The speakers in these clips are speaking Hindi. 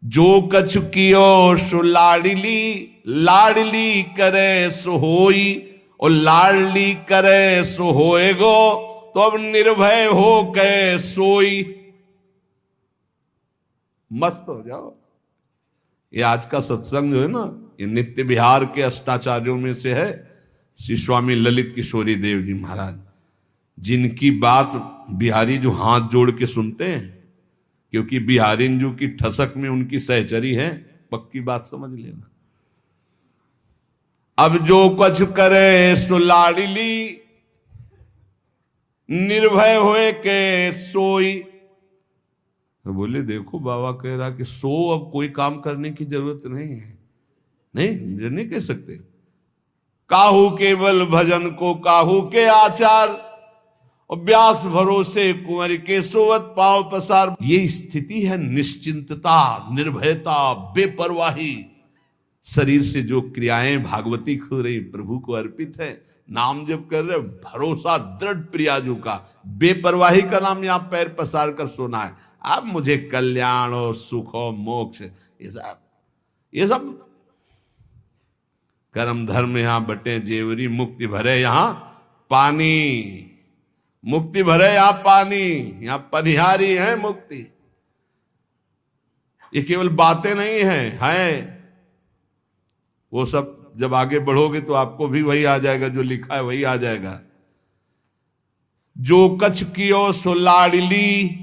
जो कछु कियो सो लाडली, लाडली करे सो होई, और लाडली करे सो होएगो, तो अब निर्भय हो के सोई। मस्त हो जाओ। ये आज का सत्संग जो है ना, ये नित्य बिहार के अष्टाचार्यों में से है श्री स्वामी ललित किशोरी देव जी महाराज, जिनकी बात बिहारी जो हाथ जोड़ के सुनते हैं, क्योंकि बिहारिन जो की ठसक में उनकी सहचरी है, पक्की बात समझ लेना। अब जो कुछ करे सो लाडली, निर्भय होए के सोई। तो बोले देखो बाबा कह रहा कि सो अब कोई काम करने की जरूरत नहीं है। नहीं, नहीं कह सकते। काहू केवल भजन को काहू के आचार, और व्यास भरोसे कुंवर के सोवत पांव पसार। ये स्थिति है निश्चिंतता, निर्भयता, बेपरवाही। शरीर से जो क्रियाएं भागवती हो रही प्रभु को अर्पित है, नाम जप कर रहे, भरोसा दृढ़ प्रियाजू का, बेपरवाही का नाम यहां पैर पसार कर सोना है। अब मुझे कल्याण हो, सुख हो, मोक्ष, ये सब कर्म धर्म यहां बटे जेवरी, मुक्ति भरे यहां पानी, मुक्ति भरे यहां पानी, यहां पनिहारी है मुक्ति। ये केवल बातें नहीं हैं। वो सब जब आगे बढ़ोगे तो आपको भी वही आ जाएगा, जो लिखा है वही आ जाएगा। जो कछ कियो सो लाडली,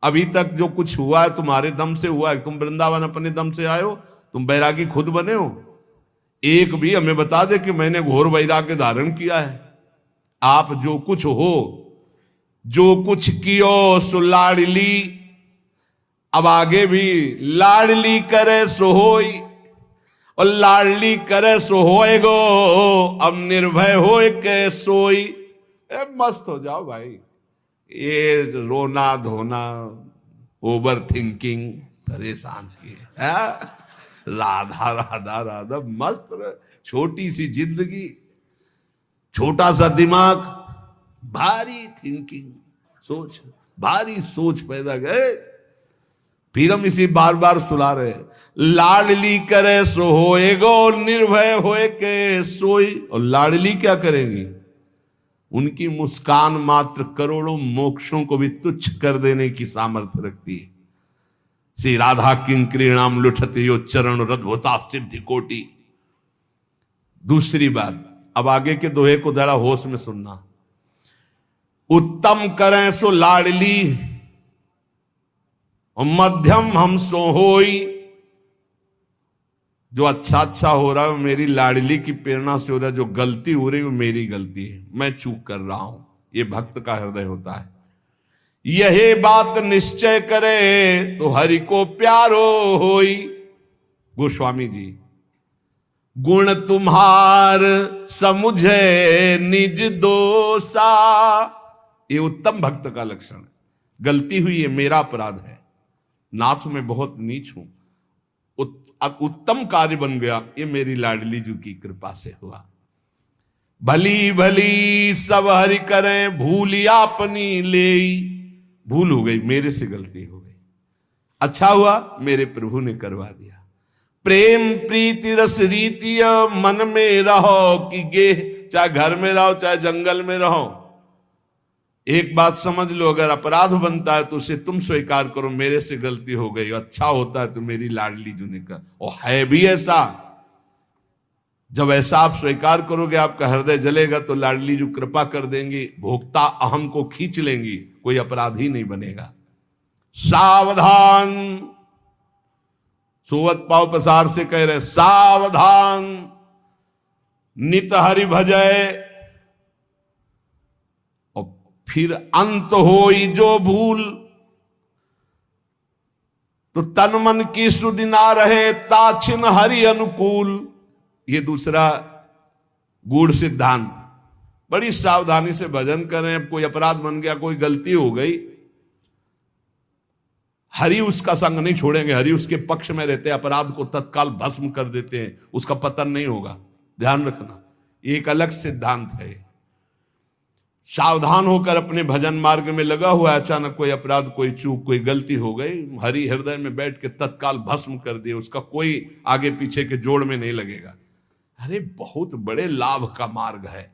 अभी तक जो कुछ हुआ है तुम्हारे दम से हुआ है। तुम वृंदावन अपने दम से आए हो, तुम बैरागी खुद बने हो। एक भी हमें बता दे कि मैंने घोर वैराग्य धारण किया है। आप जो कुछ हो, जो कुछ कियो सो लाडली, अब आगे भी लाडली करे सो होई, और लाडली करे सो होएगो, अब निर्भय होए के सोई। मस्त हो जाओ भाई। ये रोना धोना, ओवर थिंकिंग परेशान किए। राधा राधा राधा, मस्त रहे। छोटी सी जिंदगी, छोटा सा दिमाग, भारी थिंकिंग, सोच, भारी सोच पैदा गए। फिर हम इसी बार बार सुला रहे, लाडली करे सो होएगो, निर्भय होए के सोई। और लाडली क्या करेंगी? उनकी मुस्कान मात्र करोड़ों मोक्षों को भी तुच्छ कर देने की सामर्थ्य रखती है। श्री राधा किंक्रीणाम लुठते यो चरण रद्भुता सिद्धि कोटि। दूसरी बात, अब आगे के दोहे को जरा होश में सुनना। उत्तम करें सो लाडली, और मध्यम हम सो होई। जो अच्छा अच्छा हो रहा है मेरी लाडली की प्रेरणा से हो रहा है, जो गलती हो रही है वो मेरी गलती है, मैं चूक कर रहा हूं। ये भक्त का हृदय होता है। यही बात निश्चय करे तो हरि को प्यारो होई। गोस्वामी जी, गुण तुम्हार समुझे निज दोषा, ये उत्तम भक्त का लक्षण है। गलती हुई है, मेरा अपराध है, नाथ में बहुत नीच हूं, उत्तम कार्य बन गया, ये मेरी लाडली जी की कृपा से हुआ। भली भली सब हरि करें, भूलिया अपनी लेई। भूल हो गई, मेरे से गलती हो गई। अच्छा हुआ मेरे प्रभु ने करवा दिया। प्रेम प्रीति रस रीति मन में रहो कि गे, चाहे घर में रहो चाहे जंगल में रहो। एक बात समझ लो, अगर अपराध बनता है तो उसे तुम स्वीकार करो, मेरे से गलती हो गई। अच्छा होता है तो मेरी लाडली जी ने कर, और है भी ऐसा। जब ऐसा आप स्वीकार करोगे, आपका हृदय जलेगा, तो लाडली जी कृपा कर देंगी, भोक्ता अहम को खींच लेंगी, कोई अपराध ही नहीं बनेगा। सावधान, सोवत पाव पसार से कह रहे, सावधान नित हरि भजय। फिर अंत होई जो भूल, तो तन मन की सुधि ना रहे, ताछिन हरि अनुकूल। ये दूसरा गूढ़ सिद्धांत। बड़ी सावधानी से भजन करें। अब कोई अपराध बन गया, कोई गलती हो गई, हरि उसका संग नहीं छोड़ेंगे, हरि उसके पक्ष में रहते हैं, अपराध को तत्काल भस्म कर देते हैं, उसका पतन नहीं होगा। ध्यान रखना, एक अलग सिद्धांत है। सावधान होकर अपने भजन मार्ग में लगा हुआ है, अचानक कोई अपराध, कोई चूक, कोई गलती हो गई, हरि हृदय में बैठ के तत्काल भस्म कर दिए, उसका कोई आगे पीछे के जोड़ में नहीं लगेगा। अरे बहुत बड़े लाभ का मार्ग है।